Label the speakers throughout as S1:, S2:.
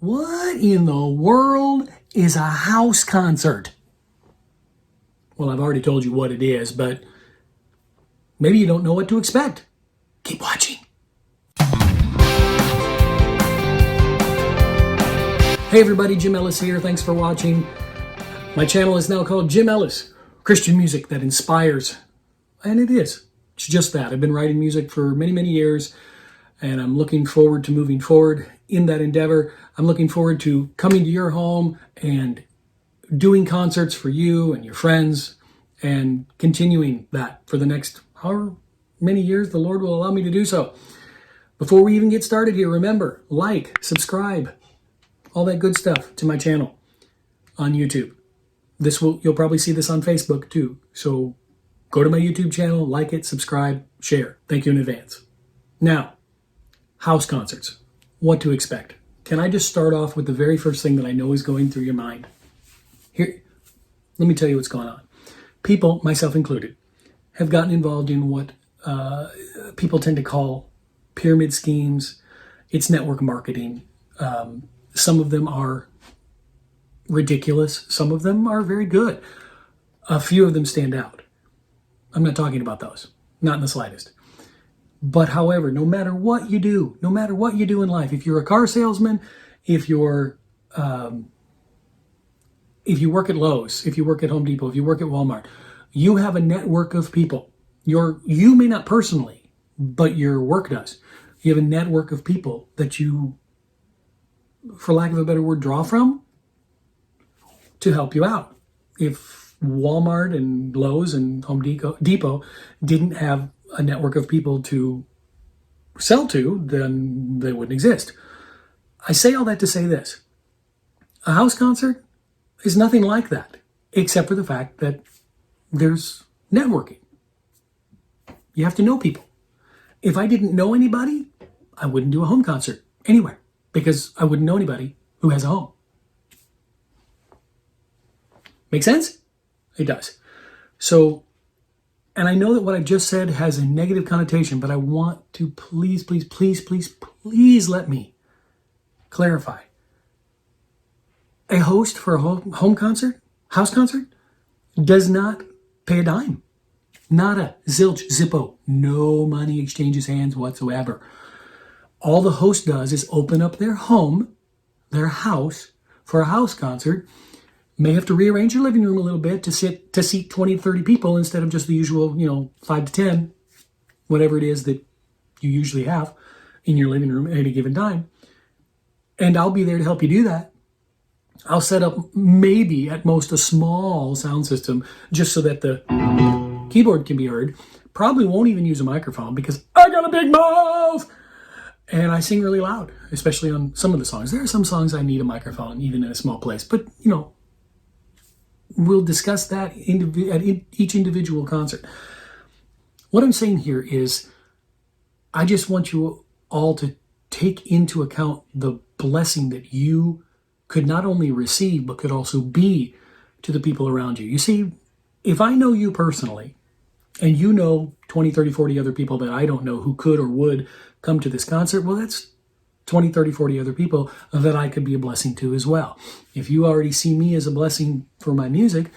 S1: What in the world is a house concert? Well, I've already told you what it is, but maybe you don't know what to expect. Keep watching. Hey everybody, Jim Ellis here. Thanks for watching. My channel is now called Jim Ellis, Christian music that inspires. And it is. It's just that. I've been writing music for many, many years, and I'm looking forward to moving forward in that endeavor. I'm looking forward to coming to your home and doing concerts for you and your friends and continuing that for the next however many years the Lord will allow me to do so. Before we even get started here, remember, like, subscribe, all that good stuff to my channel on YouTube. You'll probably see this on Facebook too. So go to my YouTube channel, like it, subscribe, share. Thank you in advance. Now, house concerts. What to expect. Can I just start off with the very first thing that I know is going through your mind? Here, let me tell you what's going on. People, myself included, have gotten involved in what people tend to call pyramid schemes. It's network marketing. Some of them are ridiculous. Some of them are very good. A few of them stand out. I'm not talking about those. Not in the slightest. But however, no matter what you do in life, if you're a car salesman, if you work at Lowe's, if you work at Home Depot, if you work at Walmart, you have a network of people. You may not personally, but your work does. You have a network of people that you, for lack of a better word, draw from to help you out. If Walmart and Lowe's and Home Depot didn't have a network of people to sell to, then they wouldn't exist. I say all that to say this. A house concert is nothing like that, except for the fact that there's networking. You have to know people. If I didn't know anybody, I wouldn't do a home concert anywhere because I wouldn't know anybody who has a home. Make sense? It does. So, and I know that what I just said has a negative connotation, but I want to please let me clarify. A host for a home concert, house concert, does not pay a dime. Not a zilch, zippo. No money exchanges hands whatsoever. All the host does is open up their home, their house, for a house concert. May have to rearrange your living room a little bit to seat 20 to 30 people instead of just the usual, 5 to 10, whatever it is that you usually have in your living room at any given time. And I'll be there to help you do that. I'll set up maybe at most a small sound system just so that the keyboard can be heard. Probably won't even use a microphone because I got a big mouth. And I sing really loud, especially on some of the songs. There are some songs I need a microphone, even in a small place. But, we'll discuss that at each individual concert. What I'm saying here is I just want you all to take into account the blessing that you could not only receive, but could also be to the people around you. You see, if I know you personally, and you know 20, 30, 40 other people that I don't know who could or would come to this concert, well, that's 20, 30, 40 other people that I could be a blessing to as well. If you already see me as a blessing for my music,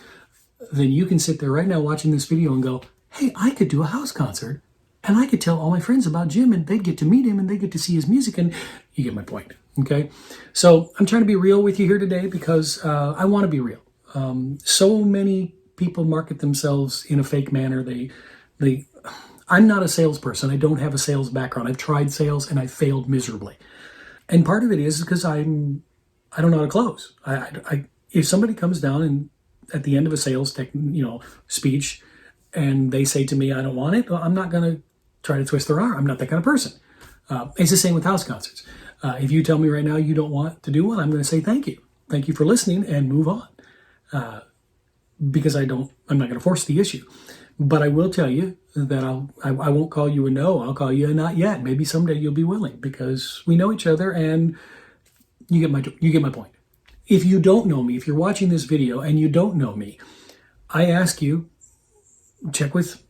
S1: then you can sit there right now watching this video and go, hey, I could do a house concert and I could tell all my friends about Jim and they'd get to meet him and they'd get to see his music, and you get my point, okay? So I'm trying to be real with you here today because I want to be real. So many people market themselves in a fake manner. I'm not a salesperson. I don't have a sales background. I've tried sales and I failed miserably. And part of it is because I don't know how to close. If somebody comes down and at the end of a sales speech and they say to me, I don't want it, well, I'm not going to try to twist their arm. I'm not that kind of person. It's the same with house concerts. If you tell me right now you don't want to do one, I'm going to say thank you. Thank you for listening and move on. Because I'm not going to force the issue. But I will tell you that I won't call you a no. I'll call you a not yet. Maybe someday you'll be willing because we know each other and you get my point. If you don't know me, if you're watching this video and you don't know me, I ask you, check with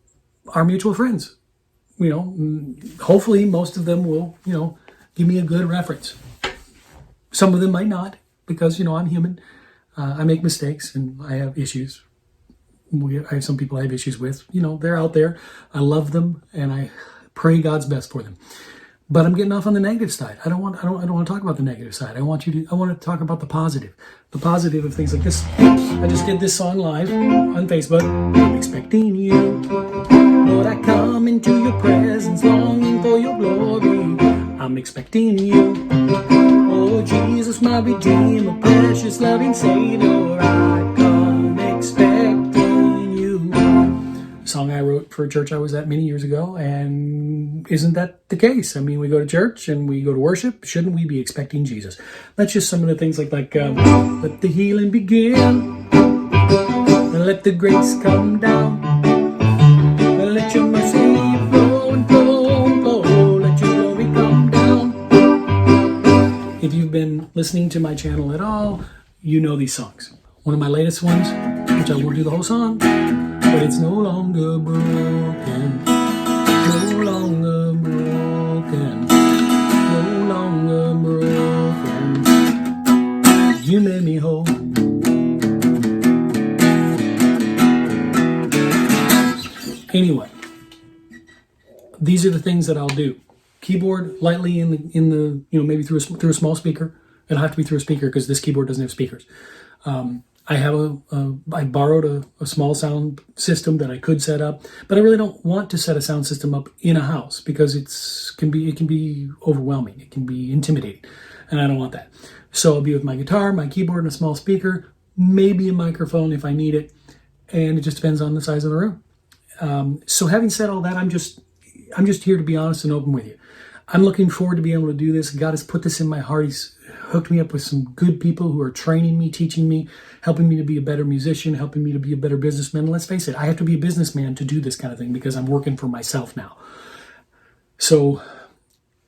S1: our mutual friends. Hopefully most of them will, give me a good reference. Some of them might not, because, I'm human. I make mistakes and I have issues. I have some people I have issues with. They're out there. I love them and I pray God's best for them. But I'm getting off on the negative side. I don't want to talk about the negative side. I want to talk about the positive of things like this. I just did this song live on Facebook. I'm expecting you, Lord. I come into your presence, longing for your glory. I'm expecting you, oh Jesus, my Redeemer, precious loving Savior. I come expecting you. A song I wrote for a church I was at many years ago, and isn't that the case? I mean, we go to church and we go to worship. Shouldn't we be expecting Jesus? That's just some of the things like let the healing begin, and let the grace come down, and let your mercy flow and flow and flow, let your glory come down. If you've been listening to my channel at all, you know these songs. One of my latest ones, which I won't do the whole song, but it's no longer broken, no longer broken, no longer broken. You made me whole. Anyway, these are the things that I'll do. Keyboard lightly in the maybe through a small speaker. It'll have to be through a speaker because this keyboard doesn't have speakers. I borrowed a small sound system that I could set up, but I really don't want to set a sound system up in a house because it can be overwhelming. It can be intimidating, and I don't want that. So I'll be with my guitar, my keyboard, and a small speaker, maybe a microphone if I need it, and it just depends on the size of the room. So having said all that, I'm just here to be honest and open with you. I'm looking forward to being able to do this. God has put this in my heart. He's hooked me up with some good people who are training me, teaching me, helping me to be a better musician, helping me to be a better businessman. And let's face it, I have to be a businessman to do this kind of thing because I'm working for myself now. So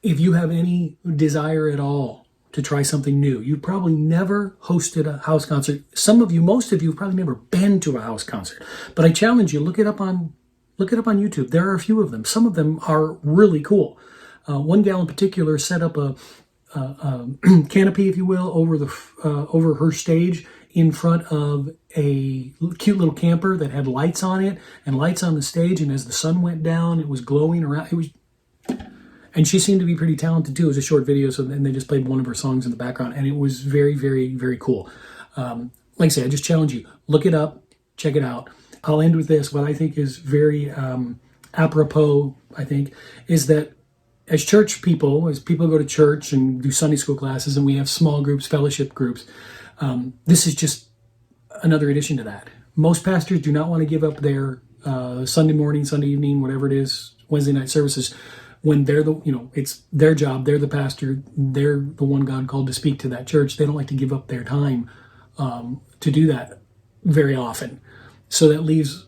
S1: if you have any desire at all to try something new, you've probably never hosted a house concert. Most of you have probably never been to a house concert. But I challenge you, look it up on YouTube. There are a few of them. Some of them are really cool. One gal in particular set up a canopy, if you will, over her stage in front of a cute little camper that had lights on it and lights on the stage. And as the sun went down, it was glowing around. And she seemed to be pretty talented too. It was a short video, and they just played one of her songs in the background, and it was very, very, very cool. Like I say, I just challenge you, look it up, check it out. I'll end with this. What I think is very apropos, I think, is that as people go to church and do Sunday school classes, and we have small groups, fellowship groups, this is just another addition to that. Most pastors do not want to give up their Sunday morning, Sunday evening, whatever it is, Wednesday night services, when they're it's their job, they're the pastor, they're the one God called to speak to that church. They don't like to give up their time to do that very often. So that leaves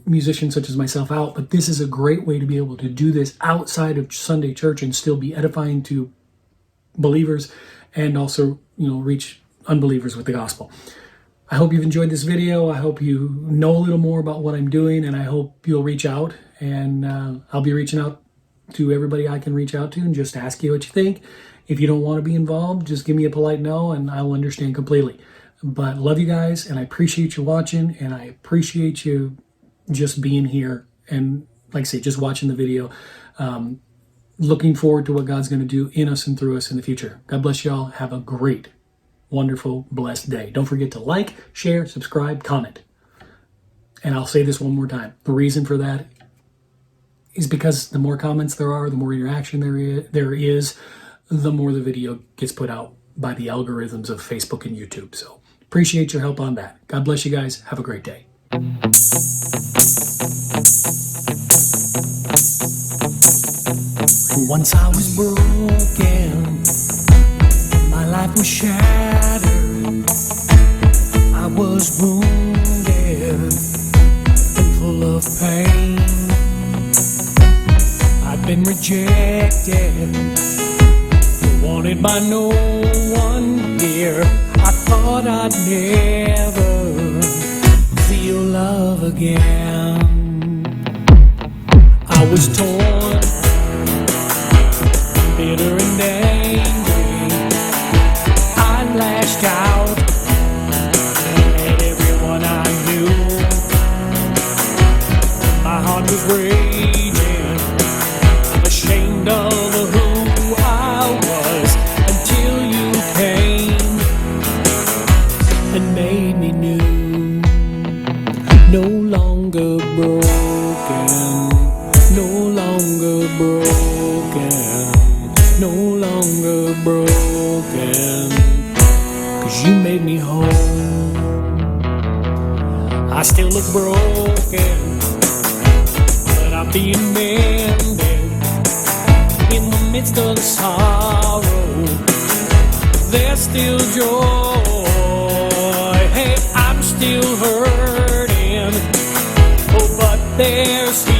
S1: musicians such as myself out, but this is a great way to be able to do this outside of Sunday church and still be edifying to believers and also, reach unbelievers with the gospel. I hope you've enjoyed this video. I hope you know a little more about what I'm doing, and I hope you'll reach out, and I'll be reaching out to everybody I can reach out to and just ask you what you think. If you don't want to be involved, just give me a polite no and I'll understand completely. But love you guys, and I appreciate you watching, and I appreciate you just being here and, like I say, just watching the video. Looking forward to what God's going to do in us and through us in the future. God bless y'all. Have a great, wonderful, blessed day. Don't forget to like, share, subscribe, comment. And I'll say this one more time. The reason for that is because the more comments there are, the more interaction there is, the more the video gets put out by the algorithms of Facebook and YouTube. So appreciate your help on that. God bless you guys. Have a great day. Once I was broken, my life was shattered, I was wounded and full of pain. I'd been rejected, wanted by no one here. I thought I'd never feel love again. I was torn, bitter and angry, You made me whole. I still look broken, but I'm being mended. In the midst of the sorrow, there's still joy. Hey, I'm still hurting, oh, but there's